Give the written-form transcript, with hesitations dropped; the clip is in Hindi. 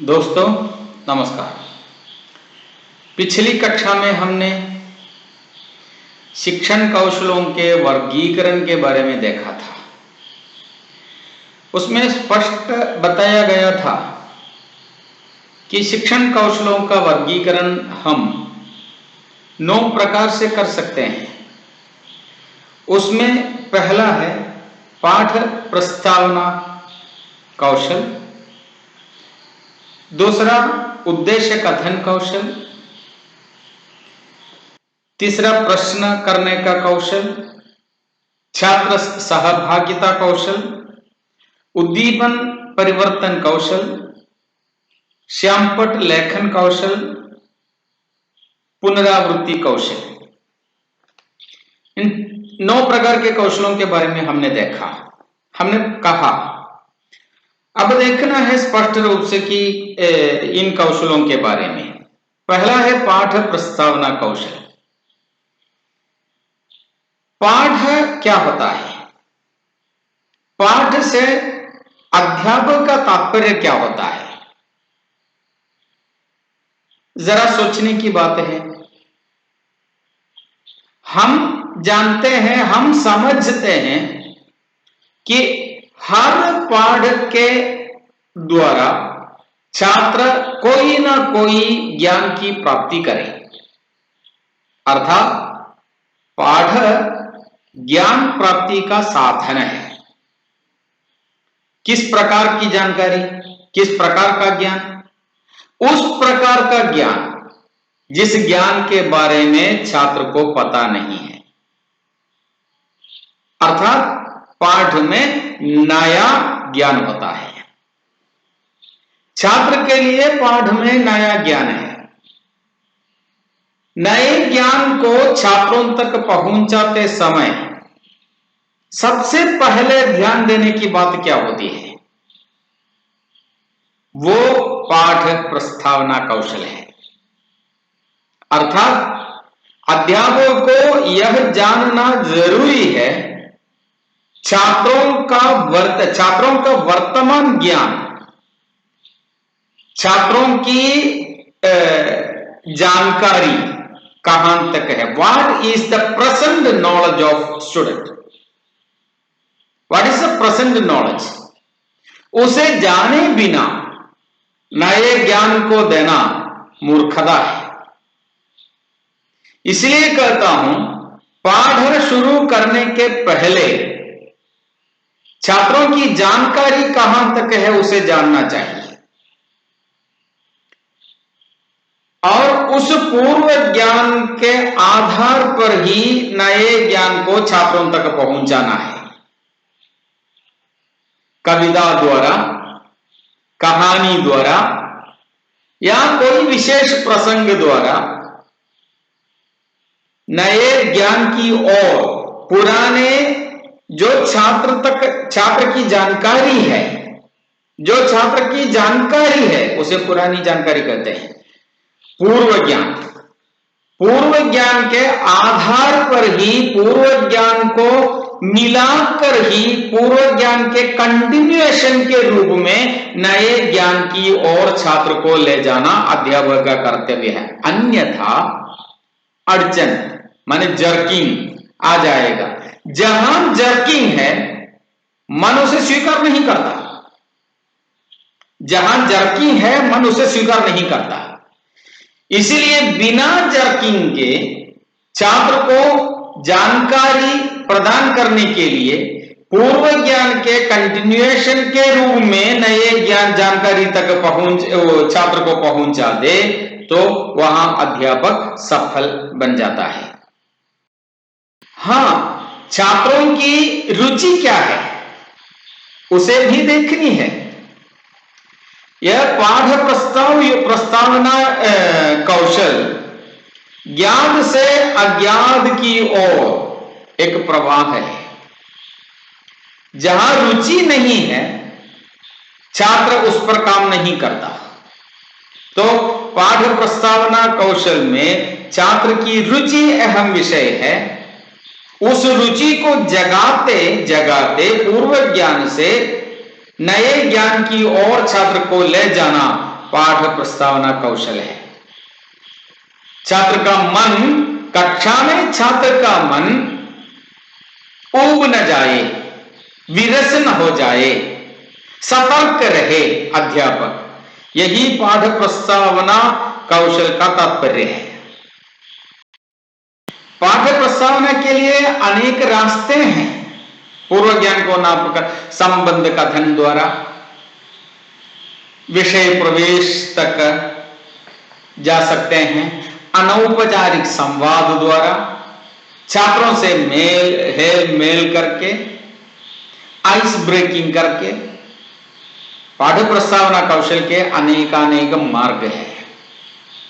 दोस्तों नमस्कार। पिछली कक्षा में हमने शिक्षण कौशलों के वर्गीकरण के बारे में देखा था। उसमें स्पष्ट बताया गया था कि शिक्षण कौशलों का वर्गीकरण हम 9 प्रकार से कर सकते हैं। उसमें पहला है पाठ प्रस्तावना कौशल, दूसरा उद्देश्य कथन कौशल, तीसरा प्रश्न करने का कौशल, छात्र सहभागिता कौशल, उद्दीपन परिवर्तन कौशल, श्यामपट्ट लेखन कौशल, पुनरावृत्ति कौशल। इन 9 प्रकार के कौशलों के बारे में हमने देखा। हमने कहा अब देखना है स्पष्ट रूप से कि इन कौशलों के बारे में। पहला है पाठ प्रस्तावना कौशल। पाठ क्या होता है? पाठ से अध्यापक का तात्पर्य क्या होता है? जरा सोचने की बात है। हम जानते हैं, हम समझते हैं कि हर पाठ के द्वारा छात्र कोई ना कोई ज्ञान की प्राप्ति करे, अर्थात पाठ ज्ञान प्राप्ति का साधन है। किस प्रकार की जानकारी, किस प्रकार का ज्ञान? उस प्रकार का ज्ञान जिस ज्ञान के बारे में छात्र को पता नहीं है, अर्थात पाठ में नया ज्ञान होता है। छात्र के लिए पाठ में नया ज्ञान है। नए ज्ञान को छात्रों तक पहुंचाते समय सबसे पहले ध्यान देने की बात क्या होती है? वो पाठ प्रस्तावना कौशल है। अर्थात अध्यापक को यह जानना जरूरी है छात्रों का वर्तमान ज्ञान, छात्रों की जानकारी कहां तक है। What is the present knowledge of student? What is the present knowledge? उसे जाने बिना नए ज्ञान को देना मूर्खता है। इसलिए कहता हूं, पाठ शुरू करने के पहले छात्रों की जानकारी कहां तक है उसे जानना चाहिए और उस पूर्व ज्ञान के आधार पर ही नए ज्ञान को छात्रों तक पहुंचाना है। कविता द्वारा, कहानी द्वारा या कोई विशेष प्रसंग द्वारा नए ज्ञान की ओर पुराने जो छात्र की जानकारी है, जो छात्र की जानकारी है उसे पुरानी जानकारी कहते हैं। पूर्व ज्ञान के आधार पर ही, पूर्व ज्ञान को मिलाकर ही, पूर्व ज्ञान के कंटिन्यूएशन के रूप में नए ज्ञान की ओर छात्र को ले जाना अध्यापक का कर्तव्य है। अन्यथा अड़चन माने जर्किंग आ जाएगा। जहां जर्किंग है मन उसे स्वीकार नहीं करता। जहां जर्किंग है मन उसे स्वीकार नहीं करता। इसलिए बिना जर्किंग के छात्र को जानकारी प्रदान करने के लिए पूर्व ज्ञान के कंटिन्यूएशन के रूप में नए ज्ञान जानकारी तक छात्र को पहुंचा दे तो वहां अध्यापक सफल बन जाता है। हां, छात्रों की रुचि क्या है उसे भी देखनी है। यह पाठ प्रस्तावना कौशल ज्ञान से अज्ञात की ओर एक प्रवाह है। जहां रुचि नहीं है छात्र उस पर काम नहीं करता। तो पाठ प्रस्तावना कौशल में छात्र की रुचि अहम विषय है। उस रुचि को जगाते जगाते पूर्व ज्ञान से नए ज्ञान की ओर छात्र को ले जाना पाठ प्रस्तावना कौशल है। छात्र का मन, कक्षा में छात्र का मन ऊब न जाए, विरस न हो जाए, सतर्क रहे अध्यापक, यही पाठ प्रस्तावना कौशल का तात्पर्य है। पाठ प्रस्तावना के लिए अनेक रास्ते हैं। पूर्व ज्ञान को नापकर संबंध कथन द्वारा, विषय प्रवेश तक जा सकते हैं, अनौपचारिक संवाद द्वारा, छात्रों से मेल करके, आइस ब्रेकिंग करके। पाठ प्रस्तावना कौशल के अनेकानेक मार्ग हैं।